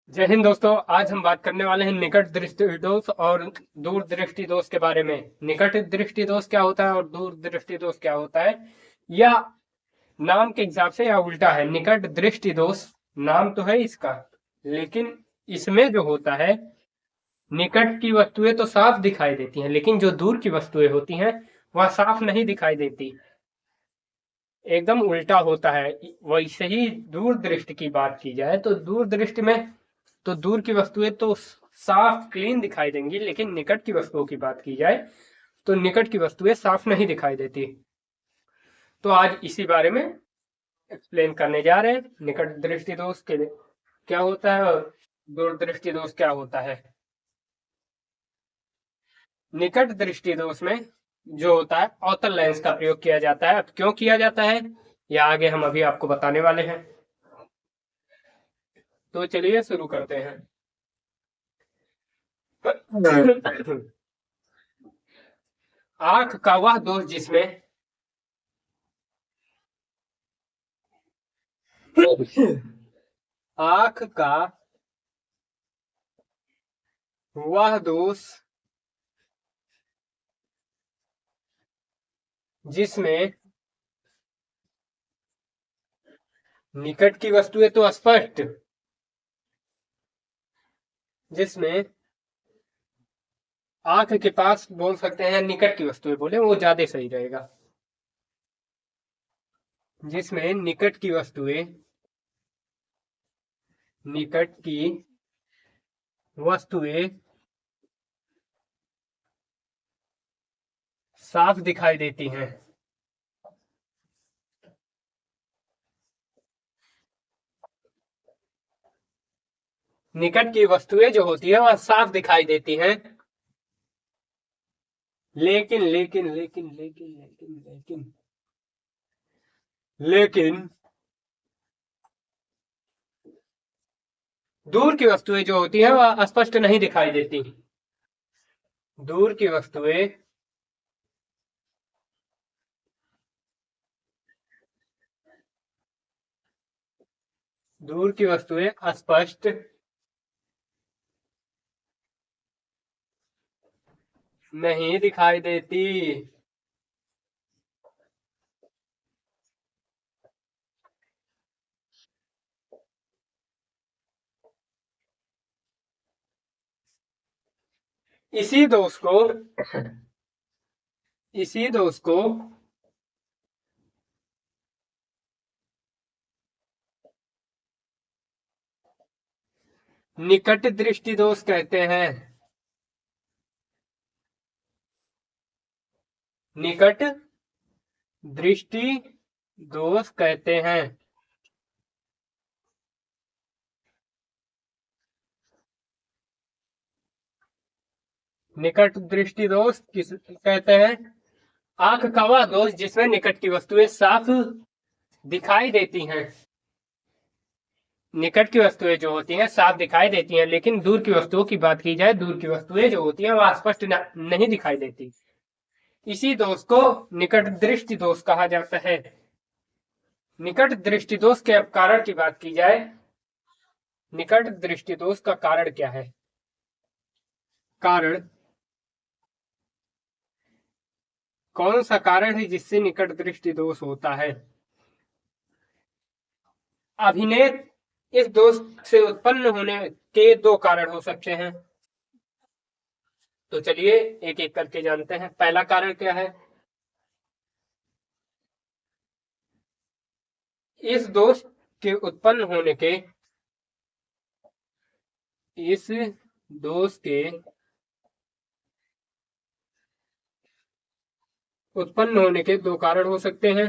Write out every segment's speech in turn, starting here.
जय हिंद दोस्तों। आज हम बात करने वाले हैं निकट दृष्टि दोष और दूर दृष्टि दोष के बारे में। निकट दृष्टि दोष क्या होता है और दूर दृष्टि दोष क्या होता है, या नाम के हिसाब से या उल्टा है। निकट दृष्टि दोष नाम तो है इसका, लेकिन इसमें जो होता है, निकट की वस्तुएं तो साफ दिखाई देती हैं, लेकिन जो दूर की वस्तुएं होती हैं वह साफ नहीं दिखाई देती, एकदम उल्टा होता है। वैसे ही दूर दृष्टि की बात की जाए तो दूर दृष्टि में तो दूर की वस्तुएं तो साफ क्लीन दिखाई देंगी, लेकिन निकट की वस्तुओं की बात की जाए तो निकट की वस्तुएं साफ नहीं दिखाई देती। तो आज इसी बारे में एक्सप्लेन करने जा रहे हैं, निकट दृष्टि दोष के क्या होता है और दूर दृष्टि दोष क्या होता है। निकट दृष्टि दोष में जो होता है, अवतल लेंस का प्रयोग किया जाता है। अब क्यों किया जाता है या आगे हम अभी आपको बताने वाले हैं, तो चलिए शुरू करते हैं। आंख का वह दोष जिसमें आंख का वह दोष जिसमें निकट की वस्तुएं तो स्पष्ट, जिसमें आंख के पास बोल सकते हैं, निकट की वस्तुएं बोले वो ज्यादा सही रहेगा। जिसमें निकट की वस्तुएं साफ दिखाई देती हैं। निकट की वस्तुएं जो होती है वह साफ दिखाई देती हैं, लेकिन लेकिन लेकिन लेकिन लेकिन लेकिन लेकिन दूर की वस्तुएं जो होती हैं वह स्पष्ट नहीं दिखाई देती। दूर की वस्तुएं स्पष्ट नहीं दिखाई देती। इसी दोष को निकट दृष्टि दोष कहते हैं। निकट दृष्टि दोष कहते हैं। निकट दृष्टि दोष किस कहते हैं? आंख का वह दोष जिसमें निकट की वस्तुएं साफ दिखाई देती हैं। निकट की वस्तुएं जो होती हैं साफ दिखाई देती हैं, लेकिन दूर की वस्तुओं की बात की जाए, दूर की वस्तुएं जो होती हैं वह स्पष्ट नहीं दिखाई देती। इसी दोष को निकट दृष्टि दोष कहा जाता है। निकट दृष्टि दोष के अब कारण की बात की जाए, निकट दृष्टि दोष का कारण क्या है? कारण कौन सा कारण है जिससे निकट दृष्टि दोष होता है? अभिनेत इस दोष से उत्पन्न होने के दो कारण हो सकते हैं। तो चलिए एक एक करके जानते हैं। पहला कारण क्या है? इस दोष के उत्पन्न होने के इस दोष के उत्पन्न होने के दो कारण हो सकते हैं।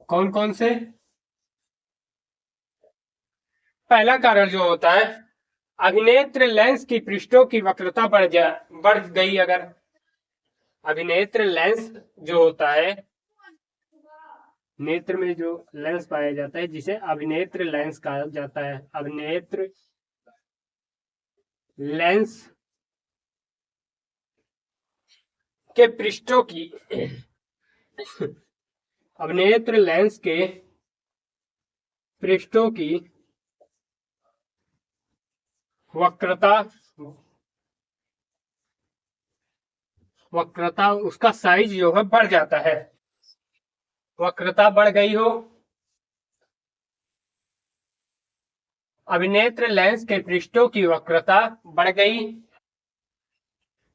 कौन कौन से? पहला कारण जो होता है, अभिनेत्र लेंस की पृष्ठों की वक्रता बढ़ गई। अगर अभिनेत्र लेंस जो होता है, नेत्र में जो लेंस पाया जाता है जिसे अभिनेत्र लेंस कहा जाता है। अभिनेत्र लेंस के पृष्ठों की अभिनेत्र लेंस के पृष्ठों की वक्रता वक्रता उसका साइज जो है बढ़ जाता है। वक्रता बढ़ गई हो, अभिनेत्र लेंस के पृष्ठों की वक्रता बढ़ गई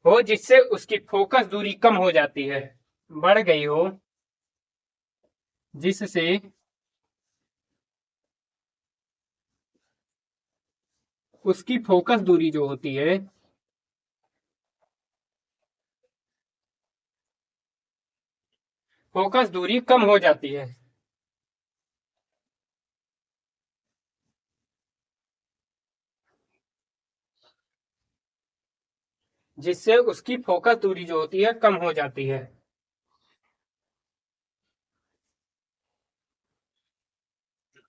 हो जिससे उसकी फोकस दूरी कम हो जाती है। बढ़ गई हो जिससे उसकी फोकस दूरी जो होती है फोकस दूरी कम हो जाती है। जिससे उसकी फोकस दूरी जो होती है कम हो जाती है।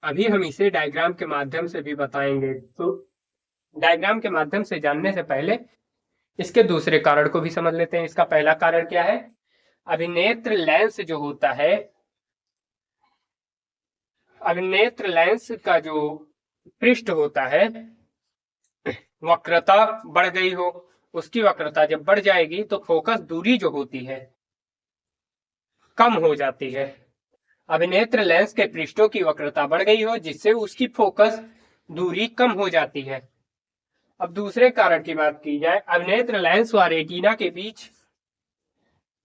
अभी हम इसे डायग्राम के माध्यम से भी बताएंगे। तो डायग्राम के माध्यम से जानने से पहले इसके दूसरे कारण को भी समझ लेते हैं। इसका पहला कारण क्या है? अभिनेत्र लेंस जो होता है, अभिनेत्र लेंस का जो पृष्ठ होता है वक्रता बढ़ गई हो, उसकी वक्रता जब बढ़ जाएगी तो फोकस दूरी जो होती है कम हो जाती है। अभिनेत्र लेंस के पृष्ठों की वक्रता बढ़ गई हो जिससे उसकी फोकस दूरी कम हो जाती है। अब दूसरे कारण की बात की जाए, अभिनेत्र लेंस व रेटिना के बीच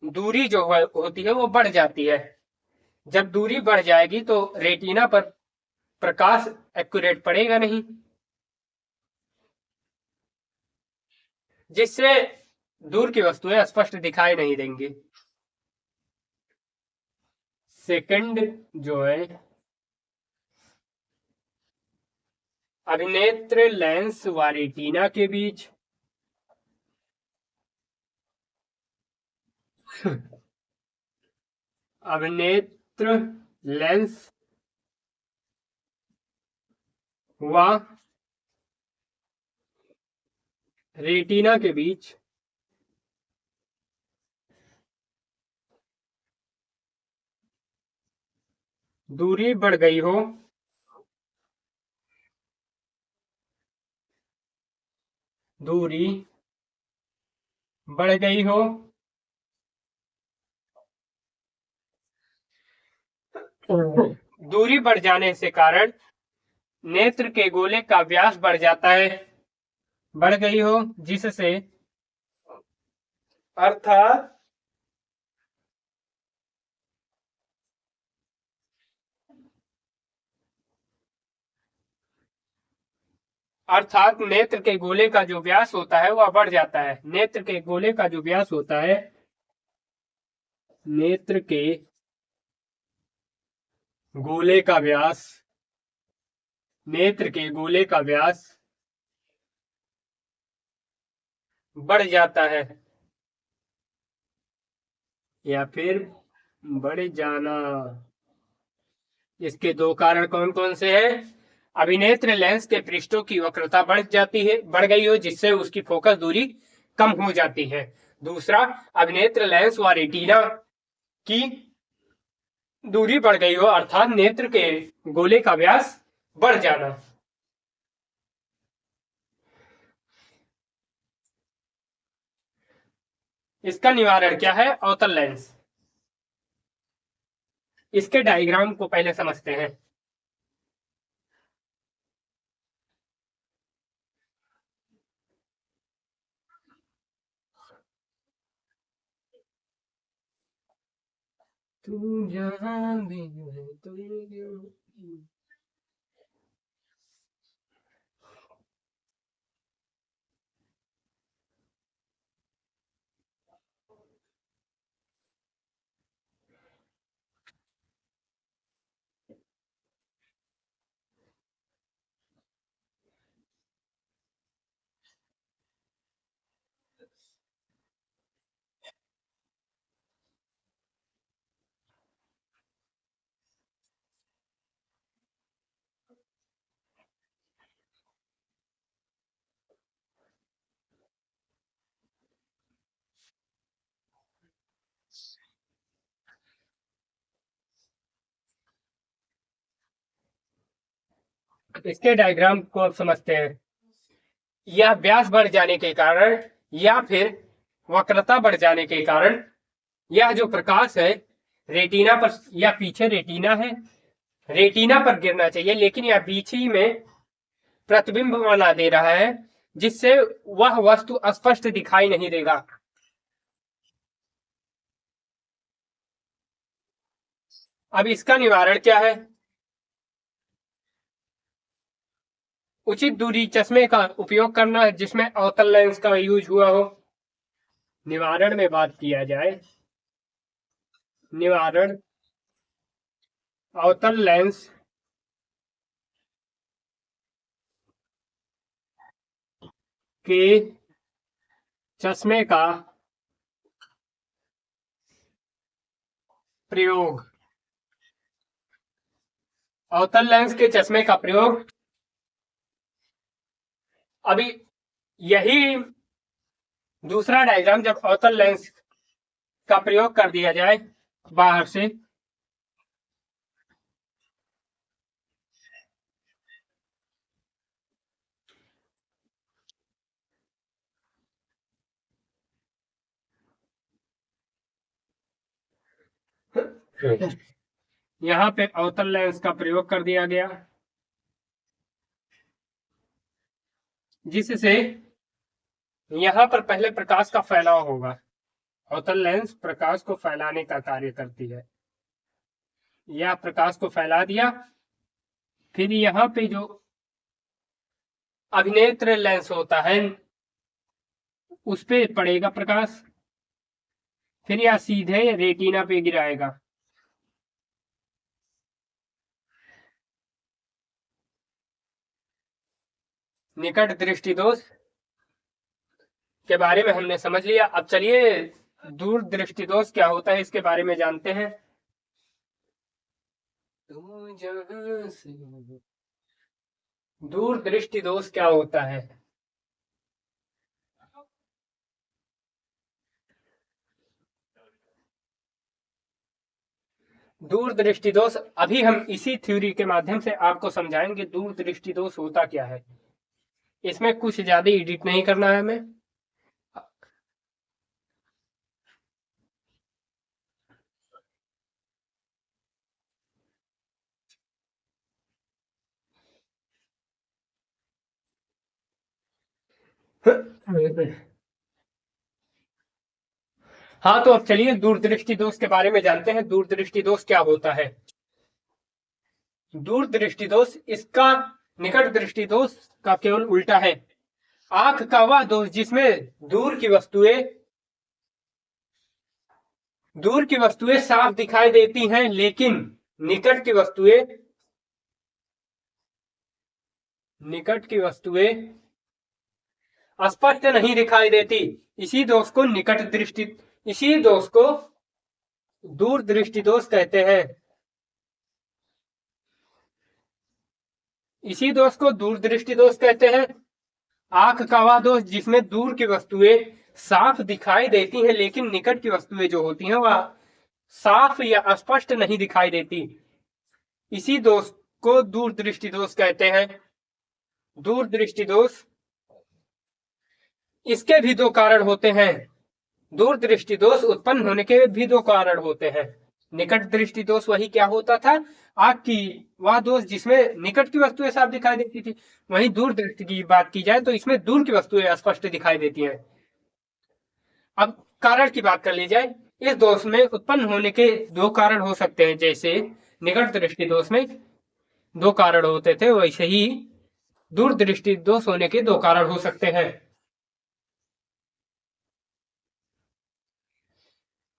दूरी जो होती है वो बढ़ जाती है। जब दूरी बढ़ जाएगी तो रेटिना पर प्रकाश एक्यूरेट पड़ेगा नहीं, जिससे दूर की वस्तुएं स्पष्ट दिखाई नहीं देंगी। सेकंड जो है, अभिनेत्र लेंस व रेटिना के बीच अभिनेत्र लेंस व रेटिना के बीच दूरी बढ़ गई हो, दूरी बढ़ गई हो दूरी बढ़ जाने से कारण नेत्र के गोले का व्यास बढ़ जाता है, बढ़ गई हो जिससे अर्थात नेत्र के गोले का जो व्यास होता है वह बढ़ जाता है। नेत्र के गोले का जो व्यास होता है, नेत्र के गोले का व्यास, नेत्र के गोले का व्यास बढ़ जाता है या फिर बढ़ जाना। इसके दो कारण कौन कौन से हैं? अभिनेत्र लेंस के पृष्ठों की वक्रता बढ़ जाती है, बढ़ गई हो जिससे उसकी फोकस दूरी कम हो जाती है। दूसरा, अभिनेत्र लेंस व रेटिना की दूरी बढ़ गई हो अर्थात नेत्र के गोले का व्यास बढ़ जाना। इसका निवारण क्या है? अवतल लेंस। इसके डायग्राम को पहले समझते हैं। तू जहां भी है तू इसके डायग्राम को अब समझते हैं। यह व्यास बढ़ जाने के कारण या फिर वक्रता बढ़ जाने के कारण यह जो प्रकाश है रेटिना पर या पीछे रेटिना है, रेटिना पर गिरना चाहिए, लेकिन यह बीच ही में प्रतिबिंब बना दे रहा है जिससे वह वस्तु स्पष्ट दिखाई नहीं देगा। अब इसका निवारण क्या है? उचित दूरी चश्मे का उपयोग करना है जिसमें अवतल लेंस का यूज हुआ हो। निवारण में बात किया जाए, निवारण अवतल लेंस के चश्मे का प्रयोग, अवतल लेंस के चश्मे का प्रयोग। अभी यही दूसरा डायग्राम, जब अवतल लेंस का प्रयोग कर दिया जाए बाहर से, यहां पे अवतल लेंस का प्रयोग कर दिया गया जिससे यहां पर पहले प्रकाश का फैलाव होगा। अवतल लेंस प्रकाश को फैलाने का कार्य करती है। यह प्रकाश को फैला दिया, फिर यहां पे जो अभिनेत्र लेंस होता है उस पे पड़ेगा प्रकाश, फिर यह सीधे रेटिना पे गिराएगा। निकट दृष्टि दोष के बारे में हमने समझ लिया। अब चलिए दूर दृष्टि दोष क्या होता है इसके बारे में जानते हैं। दूर दृष्टि दोष क्या होता है? दूर दृष्टि दोष अभी हम इसी थ्योरी के माध्यम से आपको समझाएंगे दूर दृष्टि दोष होता क्या है। इसमें कुछ ज्यादा एडिट नहीं करना है हमें। हाँ, तो अब चलिए दूरदृष्टि दोष के बारे में जानते हैं। दूरदृष्टि दोष क्या होता है? दूरदृष्टि दोष इसका निकट दृष्टि दोष का केवल उल्टा है। आंख का वह दोष जिसमें दूर की वस्तुएं साफ दिखाई देती हैं लेकिन निकट की वस्तुएं स्पष्ट नहीं दिखाई देती। इसी दोष को दूर दृष्टि दोष कहते हैं। इसी दोष को दूर दृष्टि दोष कहते हैं। आंख का वह दोष जिसमें दूर की वस्तुएं साफ दिखाई देती हैं लेकिन निकट की वस्तुएं जो होती हैं वह साफ या स्पष्ट नहीं दिखाई देती। इसी दोष को दूर दृष्टि दोष कहते हैं। दूर दृष्टि दोष, इसके भी दो कारण होते हैं। दूर दृष्टि दोष उत्पन्न होने के भी दो कारण होते हैं। निकट दृष्टि दोष वही क्या होता था, आंख की वह दोष जिसमें निकट की वस्तुएं साफ दिखाई देती थी। वहीं दूर दृष्टि की बात की जाए तो इसमें दूर की वस्तुएं स्पष्ट दिखाई देती हैं। अब कारण की बात कर ली जाए, इस दोष में उत्पन्न होने के दो कारण हो सकते हैं। जैसे निकट दृष्टि दोष में दो कारण होते थे, वैसे ही दूर दृष्टि दोष होने के दो कारण हो सकते हैं।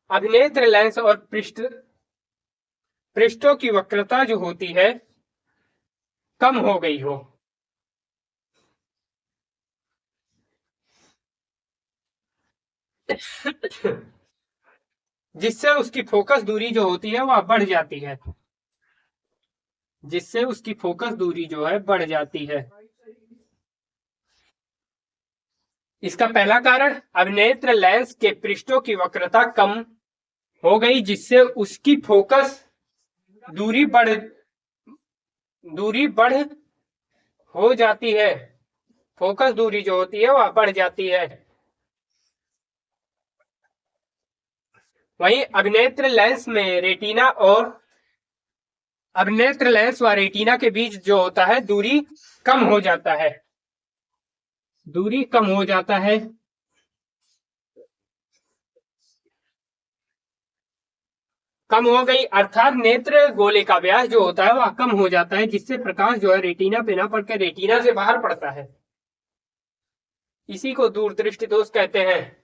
अभिनेत्र लेंस और पृष्ठों की वक्रता जो होती है कम हो गई हो, जिससे उसकी फोकस दूरी जो होती है वह बढ़ जाती है। जिससे उसकी फोकस दूरी जो है बढ़ जाती है। इसका पहला कारण, अभिनेत्र लेंस के पृष्ठों की वक्रता कम हो गई जिससे उसकी फोकस दूरी बढ़ हो जाती है, फोकस दूरी जो होती है वह बढ़ जाती है। वहीं अभिनेत्र लेंस व रेटिना के बीच जो होता है दूरी कम हो जाता है, दूरी कम हो जाता है। कम हो गई अर्थात नेत्र गोले का व्यास जो होता है वह कम हो जाता है, जिससे प्रकाश जो है रेटिना पे ना पड़कर रेटिना से बाहर पड़ता है। इसी को दूरदृष्टि दोष कहते हैं।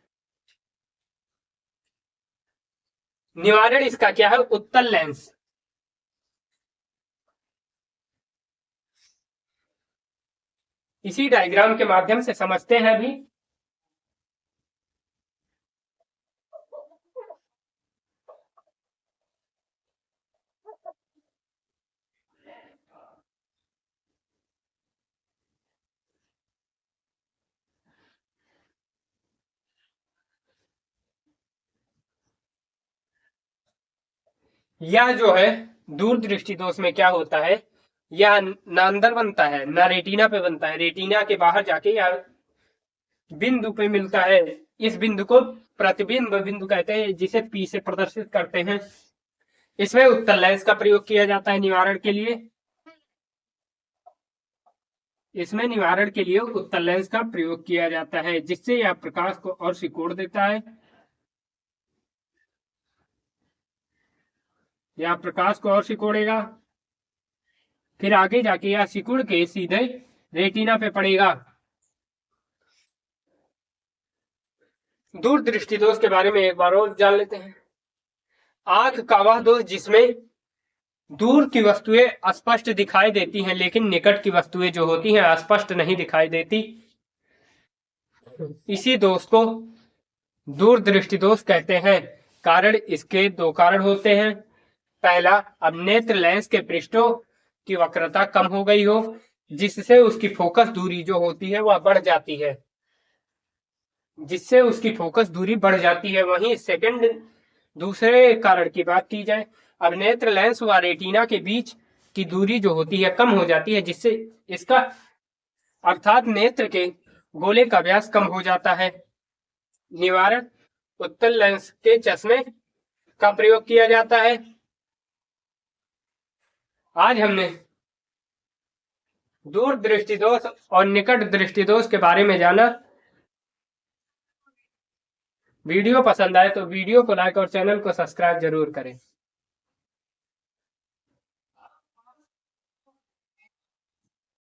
निवारण इसका क्या है? उत्तल लेंस। इसी डायग्राम के माध्यम से समझते हैं अभी। यह जो है दूरदृष्टि दोष में क्या होता है, यह ना अंदर बनता है ना रेटिना पे बनता है, रेटिना के बाहर जाके या बिंदु पे मिलता है। इस बिंदु को प्रतिबिंब बिंदु कहते हैं, जिसे पी से प्रदर्शित करते हैं। इसमें उत्तल लेंस का प्रयोग किया जाता है निवारण के लिए। इसमें निवारण के लिए उत्तल लेंस का प्रयोग किया जाता है, जिससे यह प्रकाश को और सिकोड़ देता है, यह प्रकाश को और सिकोड़ेगा। फिर आगे जाके यह सिकुड़ के सीधे रेटिना पे पड़ेगा। दूरदृष्टि दोष के बारे में एक बार और जान लेते हैं। आंख का वह दोष जिसमें दूर की वस्तुएं स्पष्ट दिखाई देती हैं, लेकिन निकट की वस्तुएं जो होती हैं स्पष्ट नहीं दिखाई देती। इसी दोष को दूरदृष्टि दोष कहते हैं। कारण इसके दो कारण होते हैं। पहला, अब नेत्र लेंस के पृष्ठों की वक्रता कम हो गई हो, जिससे उसकी फोकस दूरी जो होती है वह बढ़ जाती है, जिससे उसकी फोकस दूरी बढ़ जाती है। वहीं दूसरे कारण की बात की जाए, अब नेत्र लेंस व रेटिना के बीच की दूरी जो होती है कम हो जाती है, जिससे इसका अर्थात नेत्र के गोले का व्यास कम हो जाता है। निवारण उत्तल लेंस के चश्मे का प्रयोग किया जाता है। आज हमने दूर दृष्टि दोष और निकट दृष्टि दोष के बारे में जाना। वीडियो पसंद आए तो वीडियो को लाइक और चैनल को सब्सक्राइब जरूर करें।